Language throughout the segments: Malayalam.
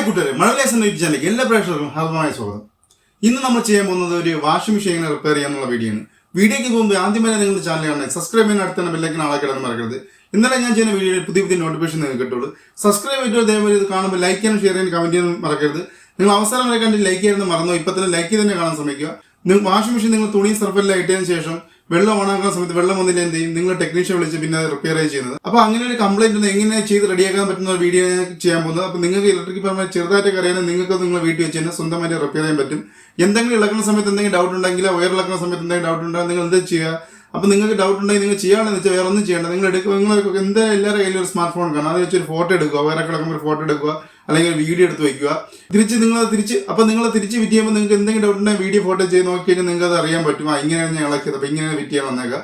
കൂട്ടുകാരെ, മലയാളം ചാനലിലേക്ക് എല്ലാ പ്രേക്ഷകർക്കും ഹാർദമായ സ്വാഗതം. ഇന്ന് നമ്മൾ ചെയ്യാൻ പോകുന്നത് ഒരു വാഷിംഗ് മെഷീൻ എങ്ങനെ റിപ്പയർ ചെയ്യാനുള്ള വീഡിയോ ആണ്. വീഡിയോയ്ക്ക് പോകുമ്പോൾ ആദ്യമായി നിങ്ങളുടെ ചാനൽ കാണുന്നത് സബ്സ്ക്രൈബ് ചെയ്യാൻ അടുത്ത ബെല്ലൈക്കൺ ആളാക്കിടാൻ മറക്കരുത്. ഇന്നലെ ഞാൻ ചെയ്യുന്ന വീഡിയോയിൽ പുതിയ നോട്ടിഫിക്കേഷൻ നിങ്ങൾക്ക് കിട്ടുള്ളൂ. സബ്സ്ക്രൈബ് ചെയ്തിട്ട് ദയവായി ഇത് കാണുമ്പോൾ ലൈക്ക് ചെയ്യാനും ഷെയർ ചെയ്യാനും കമന്റ് ചെയ്യാനും മറക്കരുത്. നിങ്ങൾ അവസരം വരെ കണ്ട് ലൈക്ക് ചെയ്യുന്നത് മറന്നോ, ഇപ്പം തന്നെ ലൈക്ക് തന്നെ കാണാൻ ശ്രമിക്കുക. വാഷിംഗ് മെഷീൻ നിങ്ങൾ തുണി സർഫെല്ലാം ഇട്ടതിന് ശേഷം വെള്ളം ഓണാക്കുന്ന സമയത്ത് വെള്ളം വന്നില്ല എന്ത് ചെയ്യും, നിങ്ങൾ ടെക്നീഷ്യൻ വിളിച്ച് പിന്നെ അത് റിപ്പയർ ചെയ്യുന്നത്. അപ്പോൾ അങ്ങനെ ഒരു കംപ്ലൈന്റ് ഒന്ന് എങ്ങനെ ചെയ്ത് റെഡിയാക്കാൻ പറ്റുന്ന ഒരു വീഡിയോ ഞാൻ ചെയ്യാൻ പോകുന്നത്. അപ്പോൾ നിങ്ങൾക്ക് ഇലക്ട്രിക് പരമായി ചെറുതായിട്ടൊക്കെ അറിയാനും നിങ്ങൾക്ക് നിങ്ങൾ വീട്ടിൽ വെച്ച് തന്നെ സ്വന്തമായിട്ട് റിപ്പയർ ചെയ്യാൻ പറ്റും. എന്തെങ്കിലും ഇളക്കുന്ന സമയത്ത് എന്തെങ്കിലും ഡൗട്ട് ഉണ്ടെങ്കിൽ, വയർ ഇളക്കുന്ന സമയത്ത് എന്തെങ്കിലും ഡൗട്ട് ഉണ്ടെങ്കിൽ നിങ്ങൾ എന്ത് ചെയ്യുക. അപ്പോൾ നിങ്ങൾക്ക് ഡൗട്ട് ഉണ്ടെങ്കിൽ നിങ്ങൾ ചെയ്യാണെന്ന് വെച്ചാൽ വേറെ ഒന്നും ചെയ്യേണ്ട. നിങ്ങൾ എല്ലാവരുടെ കയ്യിലും ഒരു സ്മാർട്ട് ഫോൺ കാണാം, അത് വെച്ചൊരു ഫോട്ടോ എടുക്കുക, വയറൊക്കെ ഇളക്കുമ്പോൾ ഒരു ഫോട്ടോ എടുക്കുക, അല്ലെങ്കിൽ ഒരു വീഡിയോ എടുത്ത് വയ്ക്കുക. നിങ്ങൾ തിരിച്ച് ഫിറ്റ് ചെയ്യുമ്പോൾ നിങ്ങൾക്ക് എന്തെങ്കിലും ഡൗട്ട് ഉണ്ടെങ്കിൽ വീഡിയോ ഫോട്ടോ ചെയ്ത് നോക്കി കഴിഞ്ഞാൽ നിങ്ങൾക്ക് അത് അറിയാൻ പറ്റും. ഇങ്ങനെയാണ് ഞാൻ ഇളക്കിയത്, അപ്പോൾ ഇങ്ങനെയാണ് ഫിറ്റ് ചെയ്യാൻ വന്നേക്കാം.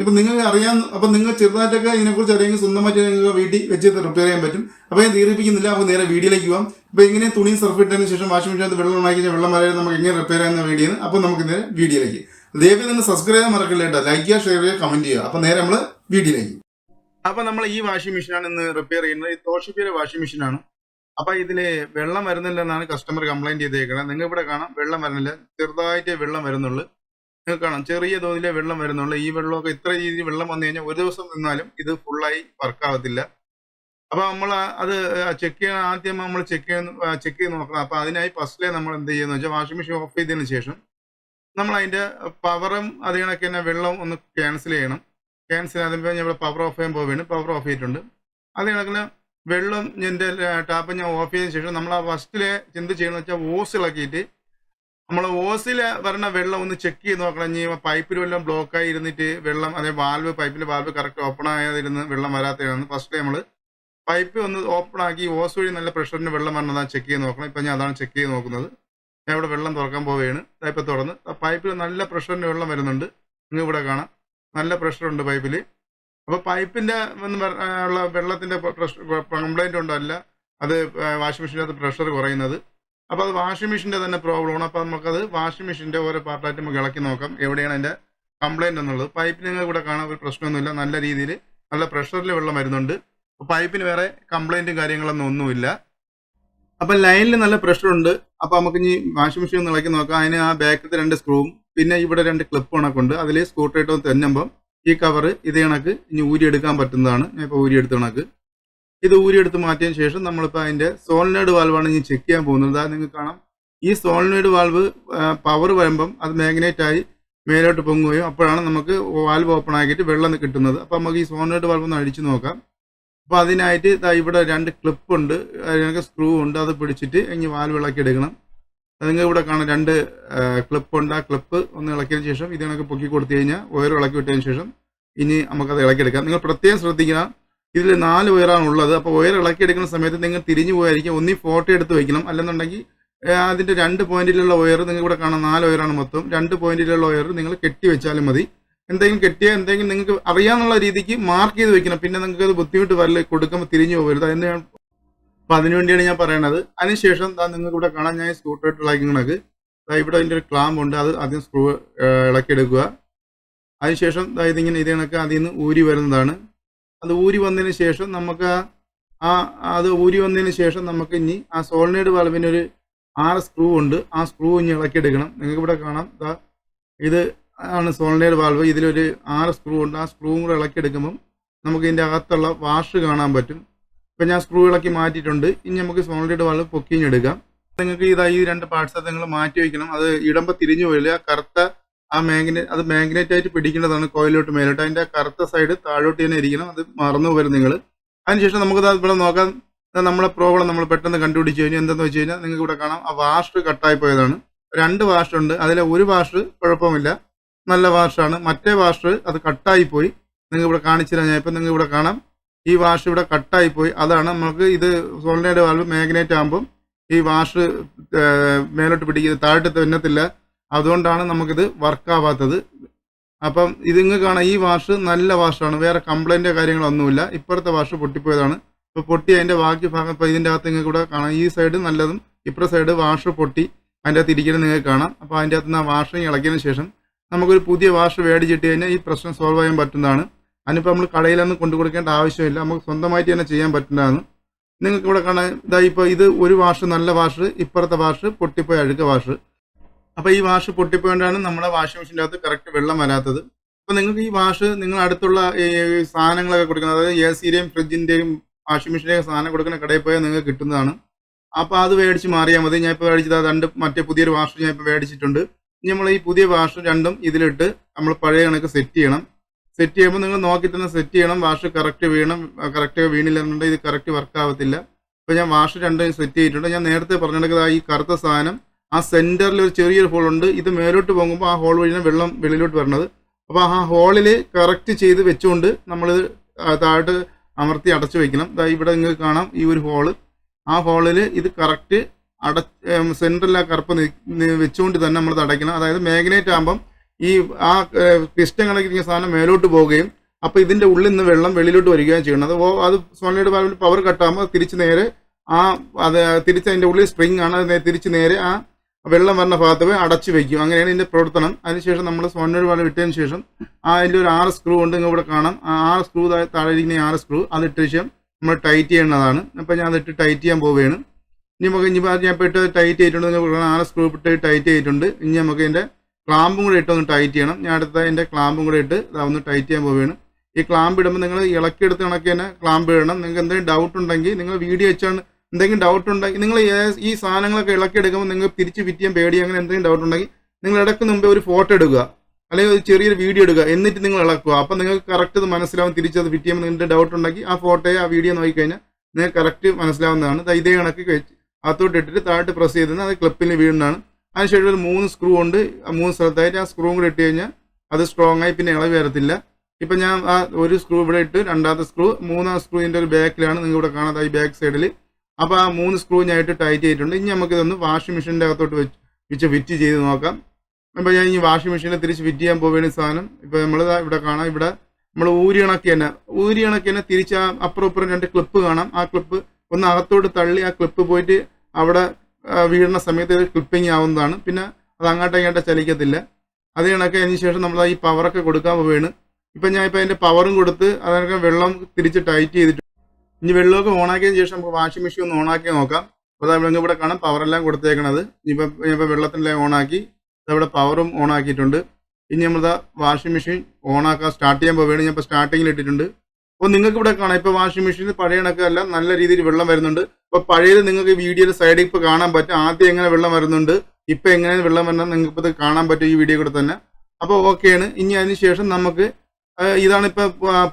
ഇപ്പം നിങ്ങൾക്ക് അറിയാം. അപ്പം നിങ്ങൾ ചെറുതായിട്ടൊക്കെ ഇതിനെക്കുറിച്ച് അറിയാമെങ്കിൽ സ്വന്തമായിട്ട് നിങ്ങൾക്ക് വീട്ടിൽ വെച്ച് റിപ്പയർ ചെയ്യാൻ പറ്റും. അപ്പോൾ ഞാൻ ദീർഘിപ്പിക്കുന്നില്ല, അപ്പോൾ നേരെ വീഡിയോയിലേക്ക് പോകാം. അപ്പോൾ ഇങ്ങനെ തുണി സർഫ് ഇട്ടതിന് ശേഷം വാഷിംഗ് മെഷീനകത്ത് വെള്ളം ഉണ്ടാക്കി കഴിഞ്ഞാൽ വെള്ളം വരെ നമുക്ക് എങ്ങനെ റിപ്പയർ ചെയ്യുന്ന വീഡിയോ ആണ്. അപ്പോൾ നമുക്ക് നേരെ വീഡിയോയിലേക്ക്. ദയവായി നിങ്ങൾ സബ്സ്ക്രൈബ് ചെയ്യാൻ മറക്കില്ല കേട്ടോ. ലൈക്ക് ചെയ്യുക, ഷെയർ ചെയ്യുക, കമന്റ് ചെയ്യുക. അപ്പോൾ നേരെ നമ്മൾ വീഡിയോയിലേക്ക്. അപ്പോൾ നമ്മൾ ഈ വാഷിംഗ് മെഷീനാണ് ഇന്ന് റിപ്പയർ ചെയ്യുന്നത്. ഈ തോഷിപ്പിയുടെ വാഷിംഗ് മെഷീനാണ്. അപ്പോൾ ഇതിൽ വെള്ളം വരുന്നില്ലെന്നാണ് കസ്റ്റമർ കംപ്ലൈൻറ്റ് ചെയ്തേക്കുന്നത്. നിങ്ങൾ ഇവിടെ കാണാം, വെള്ളം വരുന്നില്ല, ചെറുതായിട്ടേ വെള്ളം വരുന്നുള്ളൂ. നിങ്ങൾക്ക് കാണാം, ചെറിയ തോതിലെ വെള്ളം വരുന്നുള്ളൂ. ഈ വെള്ളമൊക്കെ ഇത്ര രീതിയിൽ വെള്ളം വന്നു കഴിഞ്ഞാൽ ഒരു ദിവസം നിന്നാലും ഇത് ഫുള്ളായി വർക്കാവത്തില്ല. അപ്പോൾ നമ്മൾ അത് ചെക്ക് ചെയ്യണം. ആദ്യം നമ്മൾ ചെക്ക് ചെയ്ത് നോക്കണം. അപ്പോൾ അതിനായി ഫസ്റ്റിലെ നമ്മൾ എന്ത് ചെയ്യുന്നത് വെച്ചാൽ വാഷിംഗ് മെഷീൻ ഓഫ് ചെയ്തതിന് ശേഷം നമ്മൾ അതിൻ്റെ പവറും അത് കണക്ക് തന്നെ വെള്ളം ഒന്ന് ക്യാൻസൽ ചെയ്യണം. ആകുമ്പോൾ ഞാൻ ഇവിടെ പവർ ഓഫ് ചെയ്യാൻ പോവുകയാണ്. പവർ ഓഫ് ചെയ്തിട്ടുണ്ട്. അത് കണക്കിന് വെള്ളം എൻ്റെ ടാപ്പ് ഞാൻ ഓഫ് ചെയ്തതിന് ശേഷം നമ്മൾ ആ ഫസ്റ്റിലെ എന്ത് ചെയ്യണമെന്ന് വെച്ചാൽ ഓസ് ഇളക്കിയിട്ട് നമ്മൾ ഓസിൽ വരുന്ന വെള്ളം ഒന്ന് ചെക്ക് ചെയ്ത് നോക്കണം. ഇനി പൈപ്പിൽ വല്ലതും ബ്ലോക്കായി ഇരുന്നിട്ട് വെള്ളം, അതേ പൈപ്പിൽ വാൽവ് കറക്റ്റ് ഓപ്പൺ ആയതിരുന്ന് വെള്ളം വരാത്തതാണ്. ഫസ്റ്റ് നമ്മൾ പൈപ്പ് ഒന്ന് ഓപ്പൺ ആക്കി ഓസ് വഴി നല്ല പ്രഷറിന് വെള്ളം വരണതാണ് ചെക്ക് ചെയ്ത് നോക്കണം. ഇപ്പം ഞാൻ അതാണ് ചെക്ക് ചെയ്ത് നോക്കുന്നത്. ഞാൻ ഇവിടെ വെള്ളം തുറക്കാൻ പോവുകയാണ്. ഇപ്പം തുറന്ന് പൈപ്പിൽ നല്ല പ്രഷറിന് വെള്ളം വരുന്നുണ്ട്. നിങ്ങൾ ഇവിടെ കാണാം, നല്ല പ്രഷറുണ്ട് പൈപ്പിൽ. അപ്പോൾ പൈപ്പിൻ്റെ ഉള്ള വെള്ളത്തിൻ്റെ കംപ്ലൈൻറ്റ് കൊണ്ടല്ല അത് വാഷിംഗ് മെഷീനകത്ത് പ്രഷർ കുറയുന്നത്. അപ്പോൾ അത് വാഷിംഗ് മെഷീൻ്റെ തന്നെ പ്രോബ്ലമാണ്. അപ്പോൾ നമുക്കത് വാഷിംഗ് മെഷീൻ്റെ ഓരോ പാർട്ടായിട്ട് നമുക്ക് ഇളക്കി നോക്കാം എവിടെയാണ് അതിൻ്റെ കംപ്ലൈൻറ്റ് എന്നുള്ളത്. പൈപ്പിൽ നിങ്ങൾ കൂടെ കാണാൻ ഒരു പ്രശ്നമൊന്നുമില്ല, നല്ല രീതിയിൽ നല്ല പ്രഷറിൽ വെള്ളം വരുന്നുണ്ട്. അപ്പോൾ പൈപ്പിന് വേറെ കംപ്ലൈൻറ്റും കാര്യങ്ങളൊന്നും ഒന്നുമില്ല. അപ്പം ലൈനിൽ നല്ല പ്രഷറുണ്ട്. അപ്പോൾ നമുക്ക് ഇനി വാഷിംഗ് മെഷീൻ ഒന്ന് ഇളക്കി നോക്കാം. അതിന് ആ ബാക്കിലത്തെ 2 സ്ക്രൂവും പിന്നെ ഇവിടെ 2 ക്ലിപ്പ് കണക്കുണ്ട്. അതിൽ സ്ക്രൂ ഡ്രൈവർ തെന്നുമ്പം ഈ കവർ ഇത് കണക്ക് ഇനി ഊരിയെടുക്കാൻ പറ്റുന്നതാണ്. ഞാൻ ഇപ്പോൾ ഊരിയെടുത്ത കണക്ക് ഇത് ഊരിയെടുത്ത് മാറ്റിയതിന് ശേഷം നമ്മളിപ്പോൾ അതിൻ്റെ സോളിനോയിഡ് വാൽവാണ് ഇനി ചെക്ക് ചെയ്യാൻ പോകുന്നത്. അത് നിങ്ങൾക്ക് കാണാം, ഈ സോളിനോയിഡ് വാൽവ് പവർ വരുമ്പം അത് മാഗ്നേറ്റായി മേലോട്ട് പൊങ്ങുകയും അപ്പോഴാണ് നമുക്ക് വാൽവ് ഓപ്പൺ ആക്കിയിട്ട് വെള്ളം കിട്ടുന്നത്. അപ്പോൾ നമുക്ക് ഈ സോളിനോയിഡ് വാൽവ് ഒന്ന് അടിച്ചു നോക്കാം. അപ്പോൾ അതിനായിട്ട് ഇവിടെ 2 ക്ലിപ്പുണ്ട്, അതിനൊക്കെ സ്ക്രൂ ഉണ്ട്. അത് പിടിച്ചിട്ട് ഇനി വാൽവ് ഇളക്കി എടുക്കണം. നിങ്ങൾ ഇവിടെ കാണാം 2 ക്ലിപ്പുണ്ട്. ആ ക്ലിപ്പ് ഒന്ന് ഇളക്കിയതിന് ശേഷം ഇത് കണക്ക് പൊക്കി കൊടുത്തു കഴിഞ്ഞാൽ വയർ ഇളക്കി വിട്ടതിന് ശേഷം ഇനി നമുക്കത് ഇളക്കിയെടുക്കാം. നിങ്ങൾ പ്രത്യേകം ശ്രദ്ധിക്കണം, ഇതിൽ 4 വയറാണ് ഉള്ളത്. അപ്പോൾ വയർ ഇളക്കിയെടുക്കുന്ന സമയത്ത് നിങ്ങൾ തിരിഞ്ഞു പോയായിരിക്കും. ഒന്നീ ഫോട്ടോ എടുത്ത് വയ്ക്കണം, അല്ലെന്നുണ്ടെങ്കിൽ അതിൻ്റെ 2 പോയിന്റിലുള്ള വയർ നിങ്ങൾ ഇവിടെ കാണാം, 4 വയറാണ് മൊത്തം. 2 പോയിന്റിലുള്ള വയർ നിങ്ങൾ കെട്ടി വെച്ചാലും മതി. എന്തെങ്കിലും നിങ്ങൾക്ക് അറിയാവുന്ന രീതിക്ക് മാർക്ക് ചെയ്ത് വെക്കണം. പിന്നെ നിങ്ങൾക്ക് അത് ബുദ്ധിമുട്ട് വരല് കൊടുക്കുമ്പോൾ തിരിഞ്ഞു പോകരുത്. അപ്പോൾ അതിനുവേണ്ടിയാണ് ഞാൻ പറയണത്. അതിനുശേഷം നിങ്ങൾക്ക് ഇവിടെ കാണാൻ ഞാൻ സ്ക്രൂ ഡ്രൈവർ ഇളക്കുന്നത്. ഇവിടെ അതിൻ്റെ ഒരു ക്ലാമ്പ് ഉണ്ട്, അത് ആദ്യം സ്ക്രൂ ഇളക്കിയെടുക്കുക. അതിനുശേഷം ഇത് കണക്ക് അതിൽ നിന്ന് ഊരി വരുന്നതാണ്. അത് ഊരി വന്നതിന് ശേഷം നമുക്ക് ഇനി ആ സോളിനോയിഡ് വാൽവിന് ഒരു 6 സ്ക്രൂ ഉണ്ട്. ആ സ്ക്രൂ ഇനി ഇളക്കിയെടുക്കണം. നിങ്ങൾക്ക് ഇവിടെ കാണാം, ഇത് ആണ് സോളിനോയിഡ് വാൽവ്. ഇതിലൊരു 6 സ്ക്രൂ ഉണ്ട്. ആ സ്ക്രൂവും കൂടെ ഇളക്കിയെടുക്കുമ്പം നമുക്ക് ഇതിൻ്റെ അകത്തുള്ള വാഷ് കാണാൻ പറ്റും. ഇപ്പം ഞാൻ സ്ക്രൂ ഇളക്കി മാറ്റിയിട്ടുണ്ട്. ഇനി നമുക്ക് സോളിനോയിഡ് വാൽവ് പൊക്കിഞ്ഞെടുക്കാം. നിങ്ങൾക്ക് ഈ 2 പാർട്സ് നിങ്ങൾ മാറ്റി വയ്ക്കണം. അത് ഇടുമ്പോൾ തിരിഞ്ഞു പോയില്ല. കറുത്ത അത് മാഗ്നറ്റായിട്ട് പിടിക്കേണ്ടതാണ് കോയിലോട്ട് മേലോട്ട്. അതിൻ്റെ കറുത്ത സൈഡ് താഴോട്ട് തന്നെ ഇരിക്കണം. അത് മറന്നു വരും നിങ്ങൾ. അതിനുശേഷം നമുക്ക് ഇവിടെ നോക്കാം. നമ്മളെ പ്രോബ്ലം നമ്മൾ പെട്ടെന്ന് കണ്ടുപിടിച്ച് കഴിഞ്ഞാൽ എന്തെന്ന് വെച്ച് കഴിഞ്ഞാൽ നിങ്ങൾക്ക് ഇവിടെ കാണാം, ആ വാഷ് കട്ടായി പോയതാണ്. 2 വാഷുണ്ട്. അതിലെ ഒരു വാഷ് കുഴപ്പമില്ല, നല്ല വാഷാണ്. മറ്റേ വാഷ് അത് കട്ടായിപ്പോയി. നിങ്ങൾ ഇവിടെ കാണിച്ചു തരാം. ഞാൻ ഇപ്പം നിങ്ങൾ ഇവിടെ കാണാം, ഈ വാഷ് ഇവിടെ കട്ടായിപ്പോയി. അതാണ് നമുക്ക് ഇത് സോളിനോയിഡ് വാൽവ് മാഗ്നേറ്റ് ആകുമ്പം ഈ വാഷ് മേലോട്ട് പിടിക്കുന്നത്, താഴോട്ട് തെന്നത്തില്ല. അതുകൊണ്ടാണ് നമുക്കിത് വർക്കാവാത്തത്. അപ്പം ഇത് നിങ്ങൾക്ക് കാണാം, ഈ വാഷ് നല്ല വാഷാണ്, വേറെ കംപ്ലൈൻറ്റോ കാര്യങ്ങളൊന്നുമില്ല. ഇപ്പുറത്തെ വാഷ് പൊട്ടിപ്പോയതാണ്. ഇപ്പോൾ പൊട്ടി അതിൻ്റെ ബാക്കി ഭാഗം ഇപ്പോൾ ഇതിൻ്റെ അകത്ത് നിങ്ങൾക്ക് ഇവിടെ കാണാം. ഈ സൈഡ് നല്ലതും ഇപ്പുറത്തെ സൈഡ് വാഷ് പൊട്ടി അതിൻ്റെ അകത്ത് ഇരിക്കുന്നത് നിങ്ങൾക്ക് കാണാം. അപ്പോൾ അതിൻ്റെ അകത്ത് നിന്ന് ആ വാഷിങ് ഇളക്കിയതിന് ശേഷം നമുക്കൊരു പുതിയ വാഷ് മേടിച്ചിട്ട് കഴിഞ്ഞാൽ ഈ പ്രശ്നം സോൾവ് ചെയ്യാൻ പറ്റുന്നതാണ്. അതിനിപ്പോൾ നമ്മൾ കടയിലൊന്നും കൊണ്ടു കൊടുക്കേണ്ട ആവശ്യമില്ല, നമുക്ക് സ്വന്തമായിട്ട് തന്നെ ചെയ്യാൻ പറ്റുന്നതാണ്. നിങ്ങൾക്ക് ഇവിടെ കാണാൻ ഇതാ ഇപ്പോൾ ഇത് ഒരു വാഷ് നല്ല വാഷ്, ഇപ്പുറത്തെ വാഷ് പൊട്ടിപ്പോയ അഴുക്ക വാഷ്. അപ്പോൾ ഈ വാഷ് പൊട്ടിപ്പോയിട്ടാണ് നമ്മുടെ വാഷിംഗ് മെഷീൻ്റെ അകത്ത് കറക്റ്റ് വെള്ളം വരാത്തത്. അപ്പോൾ നിങ്ങൾക്ക് ഈ വാഷ് നിങ്ങൾ അടുത്തുള്ള ഈ സാധനങ്ങളൊക്കെ കൊടുക്കുന്നത്, അതായത് AC-യുടെയും ഫ്രിഡ്ജിൻ്റെയും വാഷിംഗ് മെഷീൻ്റെയും സാധനം കൊടുക്കുന്ന കടയിൽ പോയാൽ നിങ്ങൾക്ക് കിട്ടുന്നതാണ്. അപ്പോൾ അത് മേടിച്ച് മാറിയാൽ മതി. ഞാൻ ഇപ്പോൾ മേടിച്ചത് രണ്ട് മറ്റേ പുതിയൊരു വാഷ് ഞാൻ ഇപ്പോൾ മേടിച്ചിട്ടുണ്ട്. ഇനി നമ്മൾ ഈ പുതിയ വാഷ് രണ്ടും ഇതിലിട്ട് നമ്മൾ പഴയ കണക്ക് സെറ്റ് ചെയ്യണം. സെറ്റ് ചെയ്യുമ്പോൾ നിങ്ങൾ നോക്കി തന്നെ സെറ്റ് ചെയ്യണം. വാഷ് കറക്റ്റ് വീണം, കറക്റ്റ് വീണില്ല എന്നുണ്ടെങ്കിൽ ഇത് കറക്റ്റ് വർക്ക് ആവത്തില്ല. അപ്പോൾ ഞാൻ വാഷ് രണ്ടും സെറ്റ് ചെയ്തിട്ടുണ്ട്. ഞാൻ നേരത്തെ പറഞ്ഞിട്ടുണ്ടെങ്കിൽ ഈ കറുത്ത സാധനം ആ സെൻറ്ററിൽ ഒരു ചെറിയൊരു ഹോളുണ്ട്. ഇത് മേലോട്ട് പോകുമ്പോൾ ആ ഹോൾ വഴിയാണ് വെള്ളം വെളിയിലോട്ട് വരുന്നത്. അപ്പോൾ ആ ഹോളിൽ കറക്റ്റ് ചെയ്ത് വെച്ചുകൊണ്ട് നമ്മളിത് താഴോട്ട് അമർത്തി അടച്ചു വയ്ക്കണം. ഇവിടെ നിങ്ങൾക്ക് കാണാം ഈ ഒരു ഹോള്. ആ ഹോളിൽ ഇത് കറക്റ്റ് സെൻറ്ററിൽ ആ കറുപ്പ് വെച്ചുകൊണ്ട് തന്നെ നമ്മളിത് അടയ്ക്കണം. അതായത് മാഗ്നേറ്റ് ആകുമ്പം ഈ ആ പിസ്റ്റൻ കണക്കിരിക്കുന്ന സാധനം മേലോട്ട് പോവുകയും അപ്പോൾ ഇതിൻ്റെ ഉള്ളിൽ നിന്ന് വെള്ളം വെളിയിലോട്ട് വരികയും ചെയ്യണം. അത് സോളിനോയിഡ് വാൽവിൽ പവർ കട്ടാകുമ്പോൾ തിരിച്ച് നേരെ തിരിച്ച് അതിൻ്റെ ഉള്ളിൽ സ്പ്രിങ് ആണ്, അത് തിരിച്ച് നേരെ ആ വെള്ളം വരുന്ന ഭാഗത്ത് പോയി അടച്ചു വയ്ക്കും. അങ്ങനെയാണ് ഇതിൻ്റെ പ്രവർത്തനം. അതിനുശേഷം നമ്മൾ സോളിനോയിഡ് വാൽവ് ഇട്ടതിന് ശേഷം അതിൻ്റെ ഒരു 6 സ്ക്രൂ ഉണ്ട്. നിങ്ങൾ ഇവിടെ കാണാം. ആ 6 സ്ക്രൂ താഴെ ഇരിക്കുന്ന 6 സ്ക്രൂ അതിട്ട ശേഷം നമ്മൾ ടൈറ്റ് ചെയ്യേണ്ടതാണ്. അപ്പോൾ ഞാൻ അതിട്ട് ടൈറ്റ് ചെയ്യാൻ പോവുകയാണ്. ഇനി ഞാൻ ഇപ്പോൾ ഇട്ട് ടൈറ്റ് ചെയ്തിട്ടുണ്ട്. നിങ്ങൾ 6 സ്ക്രൂ ഇട്ട് ടൈറ്റ് ചെയ്തിട്ടുണ്ട്. ഇനി നമുക്ക് ഇതിൻ്റെ ക്ലാമ്പും കൂടെ ഇട്ടൊന്ന് ടൈറ്റ് ചെയ്യണം. ഞാൻ അടുത്ത അതിൻ്റെ ക്ലാമ്പും കൂടെ ഇട്ട് ഒന്ന് ടൈറ്റ് ചെയ്യാൻ പോവുകയാണ്. ഈ ക്ലാമ്പ് ഇടുമ്പോൾ നിങ്ങൾ ഇളക്കിയെടുത്ത് കണക്ക് തന്നെ ക്ലാമ്പ് ഇടണം. നിങ്ങൾക്ക് എന്തെങ്കിലും ഡൗട്ട് ഉണ്ടെങ്കിൽ നിങ്ങൾ വീഡിയോ വെച്ചാണ് എന്തെങ്കിലും ഡൗട്ട് ഉണ്ടെങ്കിൽ നിങ്ങൾ ഈ സാധനങ്ങളൊക്കെ ഇളക്കിയെടുക്കുമ്പോൾ നിങ്ങൾക്ക് തിരിച്ച് ഫിറ്റ് ചെയ്യാൻ പേടി, അങ്ങനെ എന്തെങ്കിലും ഡൗട്ട് ഉണ്ടെങ്കിൽ നിങ്ങൾ ഇടയ്ക്ക് മുമ്പേ ഒരു ഫോട്ടോ എടുക്കുക, അല്ലെങ്കിൽ ഒരു ചെറിയൊരു വീഡിയോ എടുക്കുക, എന്നിട്ട് നിങ്ങൾ ഇളക്കുക. അപ്പോൾ നിങ്ങൾക്ക് കറക്റ്റ് ഇത് മനസ്സിലാവും. തിരിച്ചത് ഫിറ്റ് ചെയ്യുമ്പോൾ നിങ്ങളുടെ ഡൗട്ട് ഉണ്ടെങ്കിൽ ആ ഫോട്ടോയെ ആ വീഡിയോ നോക്കിക്കഴിഞ്ഞാൽ നിങ്ങൾക്ക് കറക്റ്റ് മനസ്സിലാവുന്നതാണ്. ഇതേ കണക്ക് അകത്തോട്ട് ഇട്ടിട്ട് താഴോട്ട് പ്രസ് ചെയ്തിരുന്നത് അത് ക്ലിപ്പിൽ വീഴുന്നതാണ്. അതിനുശേഷം ഒരു 3 സ്ക്രൂ ഉണ്ട്. 3 സ്ഥലത്തായിട്ട് ആ സ്ക്രൂ കൂടെ ഇട്ട് കഴിഞ്ഞാൽ അത് സ്ട്രോങ് ആയി പിന്നെ ഇളവി വരത്തില്ല. ഇപ്പം ഞാൻ ആ ഒരു സ്ക്രൂ ഇവിടെ ഇട്ട് രണ്ടാമത്തെ സ്ക്രൂ, മൂന്നാം സ്ക്രൂവിൻ്റെ ഒരു ബാക്കിലാണ് നിങ്ങൾ ഇവിടെ കാണാതെ ഈ ബാക്ക് സൈഡിൽ. അപ്പോൾ ആ 3 സ്ക്രൂ ഞാനായിട്ട് ടൈറ്റ് ചെയ്തിട്ടുണ്ട്. ഇനി നമുക്കിതൊന്ന് വാഷിംഗ് മെഷീൻ്റെ അകത്തോട്ട് വെച്ച് ഫിറ്റ് ചെയ്ത് നോക്കാം. അപ്പോൾ ഞാൻ ഈ വാഷിംഗ് മെഷീനിൽ തിരിച്ച് ഫിറ്റ് ചെയ്യാൻ പോവുകയാണ് സാധനം. ഇപ്പോൾ നമ്മൾ ഇവിടെ കാണാം. ഇവിടെ നമ്മൾ ഊരി കണക്ക് തന്നെ തിരിച്ച് ആ അപ്പുറം ഇപ്പുറം 2 ക്ലിപ്പ് കാണാം. ആ ക്ലിപ്പ് ഒന്ന് അകത്തോട്ട് തള്ളി ആ ക്ലിപ്പ് പോയിട്ട് അവിടെ വീഴുന്ന സമയത്ത് ഇത് ക്ലിപ്പിങ് ആവുന്നതാണ്. പിന്നെ അത് അങ്ങോട്ടും ചലിക്കത്തില്ല. അത് കണക്ക് അതിന് ശേഷം നമ്മൾ ഈ പവറൊക്കെ കൊടുക്കാൻ പോവുകയാണ്. ഇപ്പം ഞാൻ ഇപ്പോൾ അതിൻ്റെ പവറും കൊടുത്ത് അതൊക്കെ വെള്ളം തിരിച്ച് ടൈറ്റ് ചെയ്തിട്ട് ഇനി വെള്ളമൊക്കെ ഓണാക്കിയതിന് ശേഷം നമുക്ക് വാഷിംഗ് മെഷീൻ ഒന്ന് ഓണാക്കി നോക്കാം. അപ്പോൾ നമ്മൾ ഇവിടെ കാണാം പവറെല്ലാം കൊടുത്തേക്കണത്. ഇനിയിപ്പോൾ വെള്ളത്തിനെല്ലാം ഓണാക്കി ഇവിടെ പവറും ഓണാക്കിയിട്ടുണ്ട്. ഇനി നമ്മൾ വാഷിംഗ് മെഷീൻ ഓണാക്കാൻ സ്റ്റാർട്ട് ചെയ്യാൻ പോവുകയാണ്. ഞാൻ ഇപ്പോൾ സ്റ്റാർട്ടിങ്ങിൽ ഇട്ടിട്ടുണ്ട്. അപ്പോൾ നിങ്ങൾക്ക് ഇവിടെ കാണാം ഇപ്പോൾ വാഷിംഗ് മെഷീനിൽ പഴയ കണക്കല്ല നല്ല രീതിയിൽ വെള്ളം വരുന്നുണ്ട്. അപ്പോൾ പഴയത് നിങ്ങൾക്ക് വീഡിയോയുടെ സൈഡിൽ ഇപ്പോൾ കാണാൻ പറ്റും. ആദ്യം എങ്ങനെ വെള്ളം വരുന്നുണ്ട്, ഇപ്പോൾ എങ്ങനെ വെള്ളം വരണം നിങ്ങൾക്ക് ഇപ്പോൾ ഇത് കാണാൻ പറ്റും ഈ വീഡിയോ കൂടെ തന്നെ. അപ്പോൾ ഓക്കെയാണ്. ഇനി അതിന് ശേഷം നമുക്ക് ഇതാണ് ഇപ്പോൾ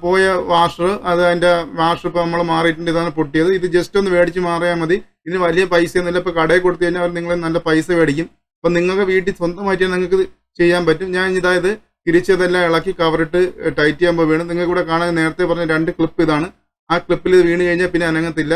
പോയ വാഷർ. അത് അതിൻ്റെ വാഷർ ഇപ്പോൾ നമ്മൾ മാറിയിട്ടുണ്ട്. ഇതാണ് പൊട്ടിയത്. ഇത് ജസ്റ്റ് ഒന്ന് മേടിച്ച് മാറിയാൽ മതി. ഇതിന് വലിയ പൈസയൊന്നുമില്ല. ഇപ്പോൾ കടയിൽ കൊടുത്തു കഴിഞ്ഞാൽ അവർ നിങ്ങൾ നല്ല പൈസ മേടിക്കും. അപ്പോൾ നിങ്ങൾക്ക് വീട്ടിൽ സ്വന്തമായിട്ട് നിങ്ങൾക്ക് ചെയ്യാൻ പറ്റും. ഞാൻ ഇതായത് തിരിച്ചതെല്ലാം ഇളക്കി കവറിട്ട് ടൈറ്റ് ചെയ്യുമ്പോൾ വീണ് നിങ്ങൾക്ക് ഇവിടെ കാണാൻ നേരത്തെ പറഞ്ഞ 2 ക്ലിപ്പ് ഇതാണ്. ആ ക്ലിപ്പിൽ ഇത് വീണ് കഴിഞ്ഞാൽ പിന്നെ അനങ്ങത്തില്ല.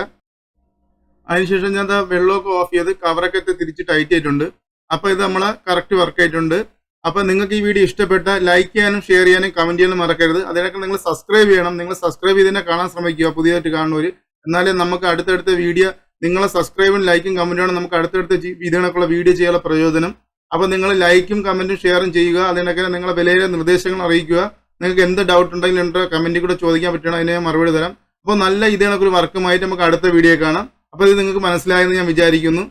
അതിനുശേഷം ഞാൻ വെള്ളമൊക്കെ ഓഫ് ചെയ്ത് കവറൊക്കെ തിരിച്ച് ടൈറ്റ് ചെയ്തിട്ടുണ്ട്. അപ്പോൾ ഇത് നമ്മളെ കറക്റ്റ് വർക്ക് ആയിട്ടുണ്ട്. അപ്പോൾ നിങ്ങൾക്ക് ഈ വീഡിയോ ഇഷ്ടപ്പെട്ട ലൈക്ക് ചെയ്യാനും ഷെയർ ചെയ്യാനും കമൻറ്റ് ചെയ്യാനും മറക്കരുത്. അതിനൊക്കെ നിങ്ങൾ സബ്സ്ക്രൈബ് ചെയ്യണം. നിങ്ങൾ സബ്സ്ക്രൈബ് ചെയ്ത് തന്നെ കാണാൻ ശ്രമിക്കുക പുതിയതായിട്ട് കാണുന്നവർ. എന്നാലേ നമുക്ക് അടുത്തടുത്ത വീഡിയോ നിങ്ങളെ സബ്സ്ക്രൈബും ലൈക്കും കമൻറ്റുമാണ് നമുക്ക് അടുത്തടുത്ത ഇതിനൊക്കെയുള്ള വീഡിയോ ചെയ്യാനുള്ള പ്രയോജനം. അപ്പോൾ നിങ്ങൾ ലൈക്കും കമൻറ്റും ഷെയറും ചെയ്യുക. അതിനൊക്കെ നിങ്ങളെ വിലയിലെ നിർദ്ദേശങ്ങൾ അറിയിക്കുക. നിങ്ങൾക്ക് എന്ത് ഡൗട്ട് ഉണ്ടെങ്കിലും എൻ്റെ കമൻറ്റിൽ കൂടെ ചോദിക്കാൻ പറ്റണം. അതിനെ ഞാൻ മറുപടി തരാം. അപ്പോൾ നല്ല ഇതിനൊക്കെ ഒരു വർക്കുമായിട്ട് നമുക്ക് അടുത്ത വീഡിയോ കാണാം. അപ്പോൾ ഇത് നിങ്ങൾക്ക് മനസ്സിലായെന്ന് ഞാൻ വിചാരിക്കുന്നു.